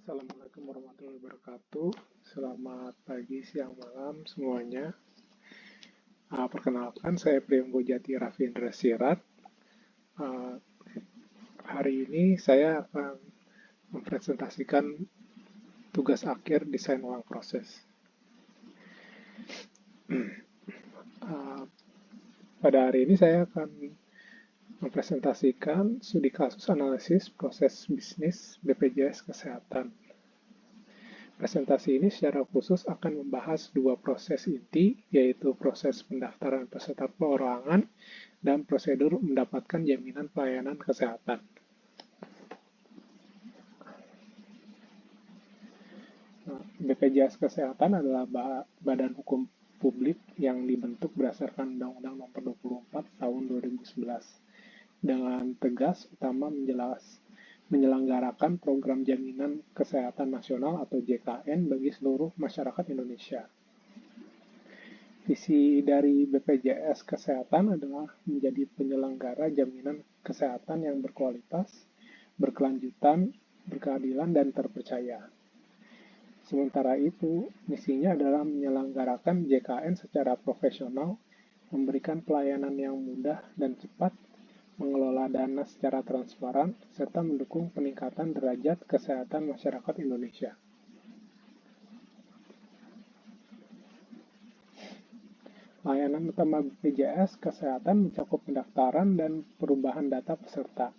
Assalamualaikum warahmatullahi wabarakatuh. Selamat pagi, siang, malam semuanya. Perkenalkan, saya Priyango Jati Rafindra Sirat. Ah, Hari ini saya akan mempresentasikan tugas akhir desain ulang proses. Ah, Pada hari ini saya akan mempresentasikan studi kasus analisis proses bisnis BPJS Kesehatan. Presentasi ini secara khusus akan membahas dua proses inti, yaitu proses pendaftaran peserta perorangan dan prosedur mendapatkan jaminan pelayanan kesehatan. BPJS Kesehatan adalah badan hukum publik yang dibentuk berdasarkan Undang-Undang Nomor 24 Tahun 2011 dengan tegas utama menyelenggarakan program jaminan kesehatan nasional atau JKN bagi seluruh masyarakat Indonesia. Visi dari BPJS Kesehatan adalah menjadi penyelenggara jaminan kesehatan yang berkualitas, berkelanjutan, berkeadilan, dan terpercaya. Sementara itu, misinya adalah menyelenggarakan JKN secara profesional, memberikan pelayanan yang mudah dan cepat, mengelola dana secara transparan, serta mendukung peningkatan derajat kesehatan masyarakat Indonesia. Layanan utama BPJS Kesehatan mencakup pendaftaran dan perubahan data peserta,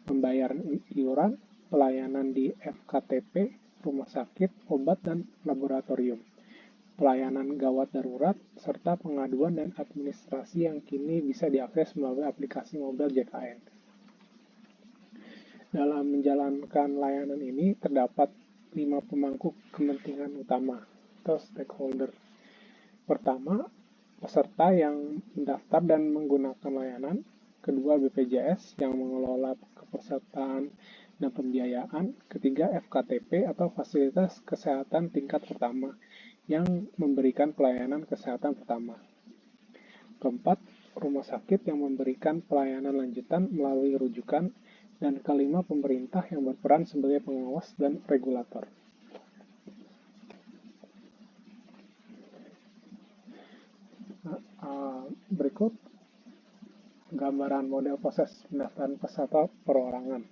pembayaran iuran, pelayanan di FKTP, rumah sakit, obat, dan laboratorium, pelayanan gawat darurat, serta pengaduan dan administrasi yang kini bisa diakses melalui aplikasi mobil JKN. Dalam menjalankan layanan ini terdapat 5 pemangku kepentingan utama atau stakeholder. Pertama, peserta yang mendaftar dan menggunakan layanan. Kedua, BPJS yang mengelola kepesertaan dan pembiayaan. Ketiga, FKTP atau fasilitas kesehatan tingkat pertama yang memberikan pelayanan kesehatan pertama. Keempat, rumah sakit yang memberikan pelayanan lanjutan melalui rujukan. Dan kelima, pemerintah yang berperan sebagai pengawas dan regulator. Berikut gambaran model proses pendaftaran peserta perorangan.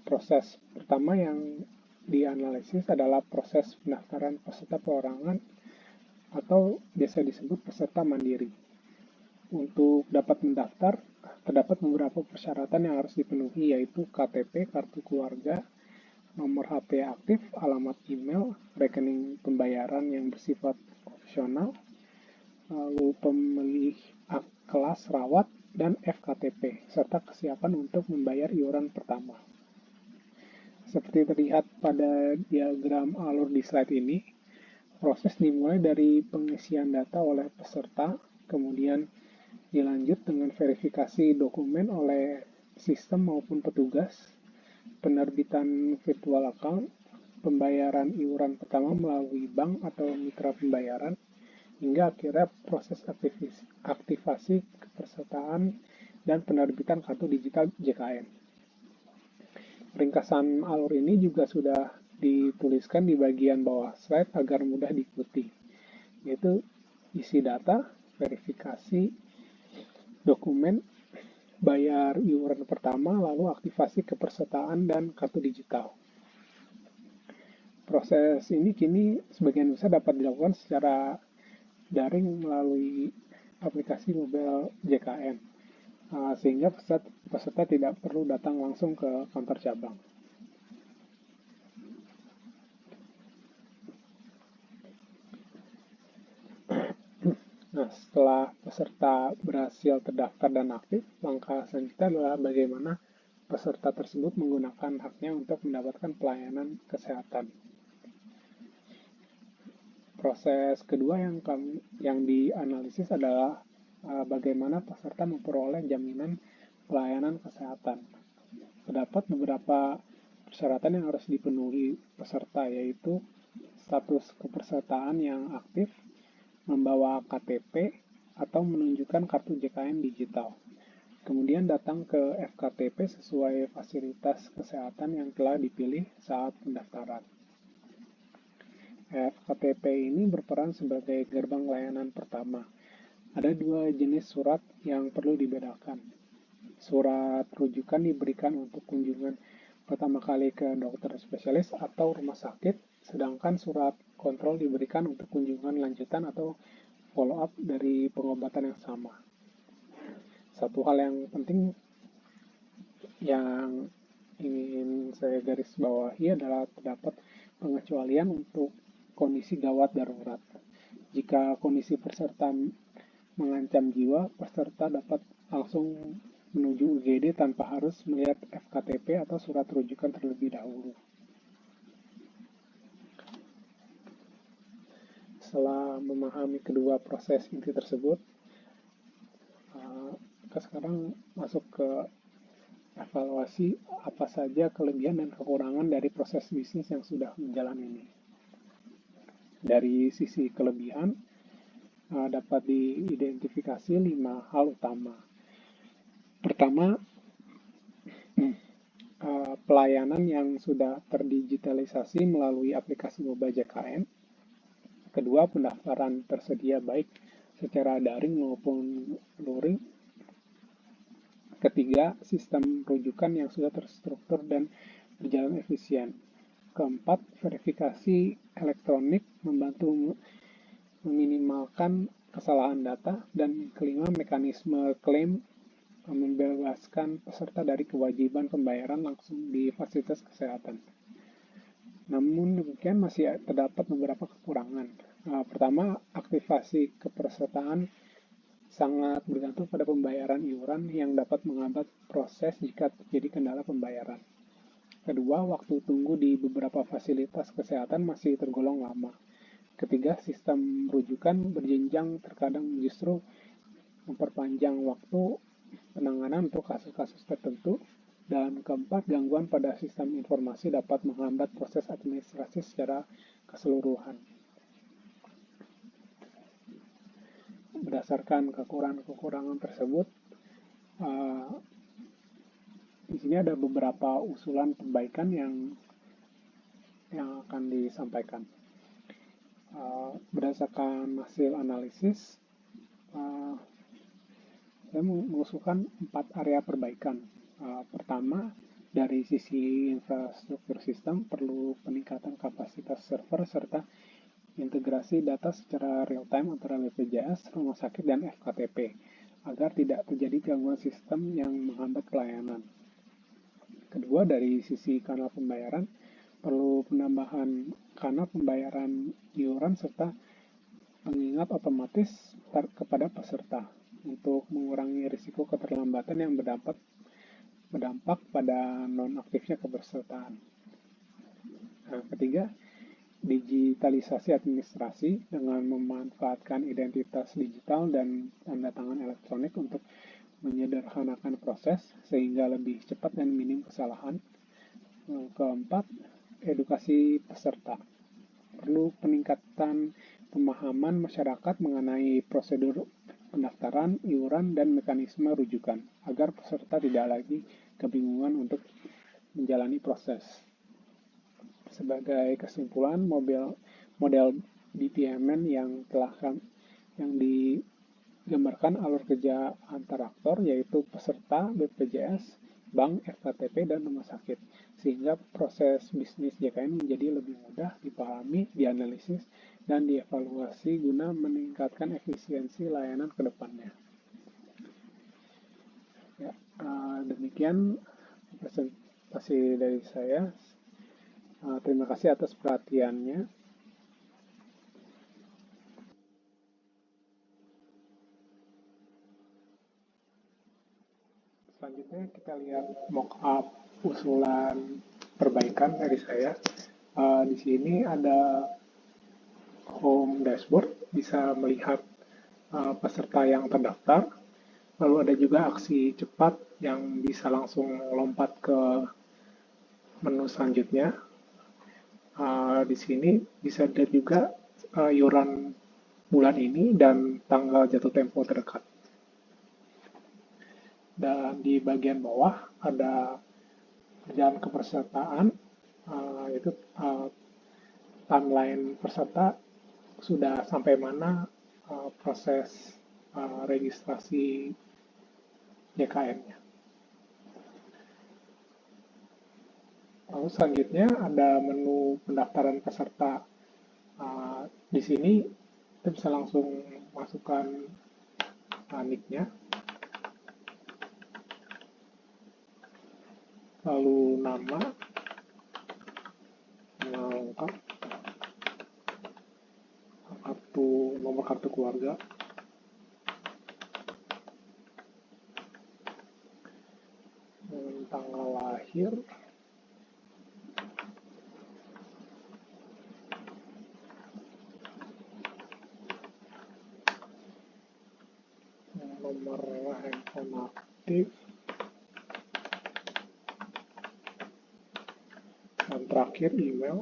Proses pertama yang dianalisis adalah proses pendaftaran peserta perorangan atau biasa disebut peserta mandiri. Untuk dapat mendaftar, terdapat beberapa persyaratan yang harus dipenuhi, yaitu KTP, kartu keluarga, nomor HP aktif, alamat email, rekening pembayaran yang bersifat opsional, lalu pemilih kelas rawat, dan FKTP, serta kesiapan untuk membayar iuran pertama. Seperti terlihat pada diagram alur di slide ini, proses dimulai dari pengisian data oleh peserta, kemudian dilanjut dengan verifikasi dokumen oleh sistem maupun petugas, penerbitan virtual account, pembayaran iuran pertama melalui bank atau mitra pembayaran, hingga akhirnya proses aktivasi kepesertaan dan penerbitan kartu digital JKN. Ringkasan alur ini juga sudah dituliskan di bagian bawah slide agar mudah diikuti, yaitu isi data, verifikasi dokumen, bayar iuran pertama, lalu aktivasi kepesertaan dan kartu digital. Proses ini kini sebagian besar dapat dilakukan secara daring melalui aplikasi mobile JKN, sehingga peserta tidak perlu datang langsung ke kantor cabang. Nah, setelah peserta berhasil terdaftar dan aktif, langkah selanjutnya adalah bagaimana peserta tersebut menggunakan haknya untuk mendapatkan pelayanan kesehatan. Proses kedua yang dianalisis adalah bagaimana peserta memperoleh jaminan pelayanan kesehatan. Terdapat beberapa persyaratan yang harus dipenuhi peserta, yaitu status kepesertaan yang aktif, membawa KTP, atau menunjukkan kartu JKN digital. Kemudian datang ke FKTP sesuai fasilitas kesehatan yang telah dipilih saat pendaftaran. FKTP ini berperan sebagai gerbang layanan pertama. Ada dua jenis surat yang perlu dibedakan. Surat rujukan diberikan untuk kunjungan pertama kali ke dokter spesialis atau rumah sakit, sedangkan surat kontrol diberikan untuk kunjungan lanjutan atau follow up dari pengobatan yang sama. Satu hal yang penting yang ingin saya garis bawahi adalah terdapat pengecualian untuk kondisi gawat darurat. Jika kondisi peserta mengancam jiwa, peserta dapat langsung menuju UGD tanpa harus melihat FKTP atau surat rujukan terlebih dahulu. Setelah memahami kedua proses inti tersebut, kita sekarang masuk ke evaluasi apa saja kelebihan dan kekurangan dari proses bisnis yang sudah berjalan ini. Dari sisi kelebihan, dapat diidentifikasi 5 hal utama. Pertama, pelayanan yang sudah terdigitalisasi melalui aplikasi mobile JKN. Kedua, pendaftaran tersedia baik secara daring maupun luring. Ketiga, sistem rujukan yang sudah terstruktur dan berjalan efisien. Keempat, verifikasi elektronik membantu meminimalkan kesalahan data. Dan kelima, mekanisme klaim membebaskan peserta dari kewajiban pembayaran langsung di fasilitas kesehatan. Namun demikian masih terdapat beberapa kekurangan. Pertama, aktivasi kepesertaan sangat bergantung pada pembayaran iuran yang dapat menghambat proses jika terjadi kendala pembayaran. Kedua, waktu tunggu di beberapa fasilitas kesehatan masih tergolong lama. Ketiga, sistem rujukan berjenjang terkadang justru memperpanjang waktu penanganan untuk kasus-kasus tertentu. Dan keempat, gangguan pada sistem informasi dapat menghambat proses administrasi secara keseluruhan. Berdasarkan kekurangan-kekurangan tersebut, di sini ada beberapa usulan perbaikan yang akan disampaikan. Berdasarkan hasil analisis, saya mengusulkan 4 area perbaikan. Pertama, dari sisi infrastruktur sistem perlu peningkatan kapasitas server serta integrasi data secara real-time antara BPJS, rumah sakit, dan FKTP agar tidak terjadi gangguan sistem yang menghambat pelayanan. Kedua, dari sisi kanal pembayaran perlu penambahan kanal pembayaran iuran serta pengingat otomatis kepada peserta untuk mengurangi risiko keterlambatan yang berdampak pada non-aktifnya kepesertaan. Ketiga, digitalisasi administrasi dengan memanfaatkan identitas digital dan tanda tangan elektronik untuk menyederhanakan proses sehingga lebih cepat dan minim kesalahan. Keempat, edukasi peserta. Perlu peningkatan pemahaman masyarakat mengenai prosedur pendaftaran, iuran, dan mekanisme rujukan agar peserta tidak lagi kebingungan untuk menjalani proses. Sebagai kesimpulan, model BPMN yang digambarkan alur kerja antar aktor, yaitu peserta, BPJS, bank, FKTP, dan rumah sakit, sehingga proses bisnis JKN menjadi lebih mudah dipahami, dianalisis, dan dievaluasi guna meningkatkan efisiensi layanan ke depannya. Ya, demikian presentasi dari saya. Terima kasih atas perhatiannya. Selanjutnya kita lihat mock-up usulan perbaikan dari saya. Di sini ada home dashboard, bisa melihat peserta yang terdaftar. Lalu ada juga aksi cepat yang bisa langsung lompat ke menu selanjutnya. Di sini bisa dilihat juga iuran bulan ini dan tanggal jatuh tempo terdekat. Dan di bagian bawah ada perjalanan kepesertaan, itu timeline peserta sudah sampai mana proses registrasi JKN-nya. Lalu selanjutnya ada menu pendaftaran peserta. Di sini kita bisa langsung masukkan nick-nya, lalu nama lengkap, nomor kartu keluarga, tanggal lahir, nomor handphone aktif, dan terakhir email.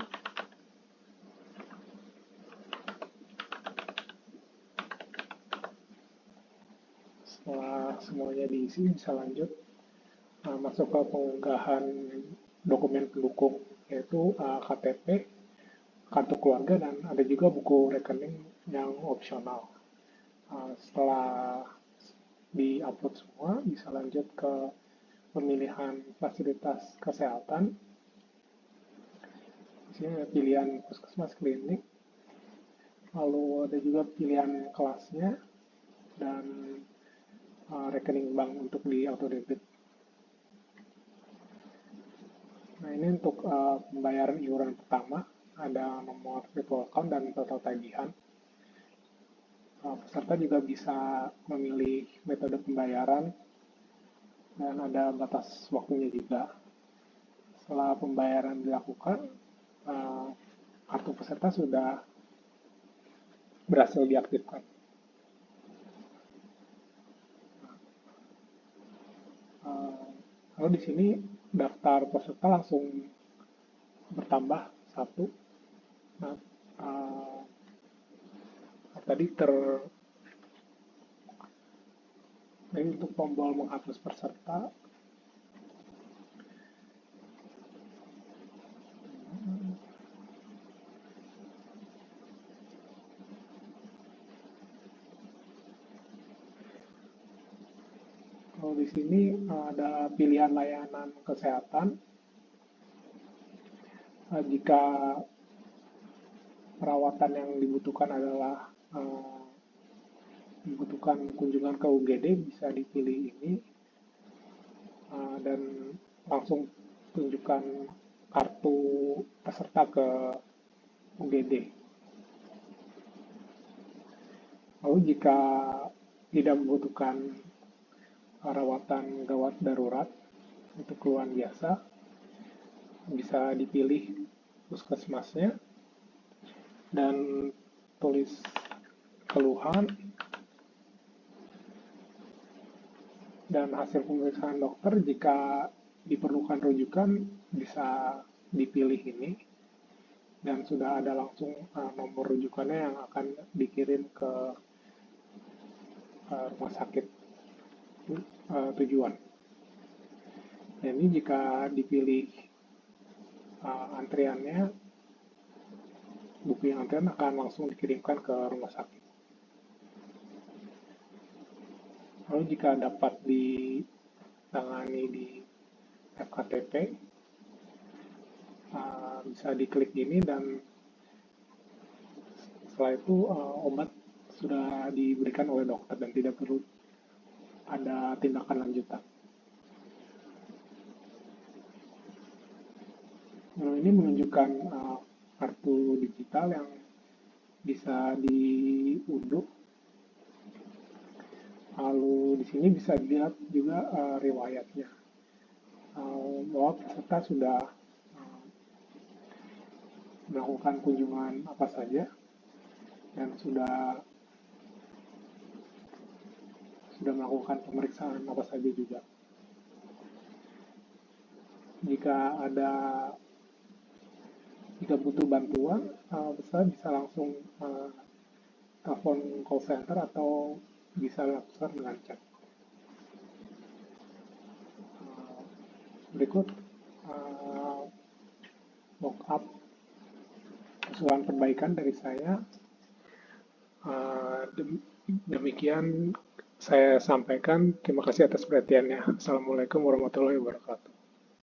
Setelah semuanya diisi, bisa lanjut masuk ke pengunggahan dokumen pendukung, yaitu KTP, kartu keluarga, dan ada juga buku rekening yang opsional. Setelah di-upload semua, bisa lanjut ke pemilihan fasilitas kesehatan. Di sini ada pilihan puskesmas, klinik, lalu ada juga pilihan kelasnya, dan rekening bank untuk di auto debit. Nah, ini untuk pembayaran iuran pertama, ada nomor virtual account dan total tagihan. Peserta juga bisa memilih metode pembayaran dan ada batas waktunya juga. Setelah pembayaran dilakukan, kartu peserta sudah berhasil diaktifkan. Lalu di sini daftar peserta langsung bertambah satu. Nah, tadi ini untuk tombol menghapus peserta. Kalau di sini ada pilihan layanan kesehatan. Jika perawatan yang dibutuhkan adalah dibutuhkan kunjungan ke UGD, bisa dipilih ini dan langsung tunjukkan kartu peserta ke UGD. Lalu jika tidak membutuhkan perawatan gawat darurat, itu keluhan biasa, bisa dipilih puskesmasnya dan tulis keluhan dan hasil pemeriksaan dokter. Jika diperlukan rujukan, bisa dipilih ini dan sudah ada langsung nomor rujukannya yang akan dikirim ke rumah sakit tujuan. Dan ini jika dipilih antriannya, buku yang antrian akan langsung dikirimkan ke rumah sakit. Lalu jika dapat ditangani di FKTP, bisa diklik ini dan setelah itu obat sudah diberikan oleh dokter dan tidak perlu ada tindakan lanjutan. Nah, ini menunjukkan kartu digital yang bisa diunduh. Lalu di sini bisa dilihat juga riwayatnya, bahwa peserta sudah melakukan kunjungan apa saja dan sudah melakukan pemeriksaan apa saja juga. Jika butuh bantuan, peserta bisa langsung telepon call center atau bisa langsung dengan chat. Berikut uh, mockup usulan perbaikan dari saya. Demikian saya sampaikan. Terima kasih atas perhatiannya. Assalamualaikum warahmatullahi wabarakatuh.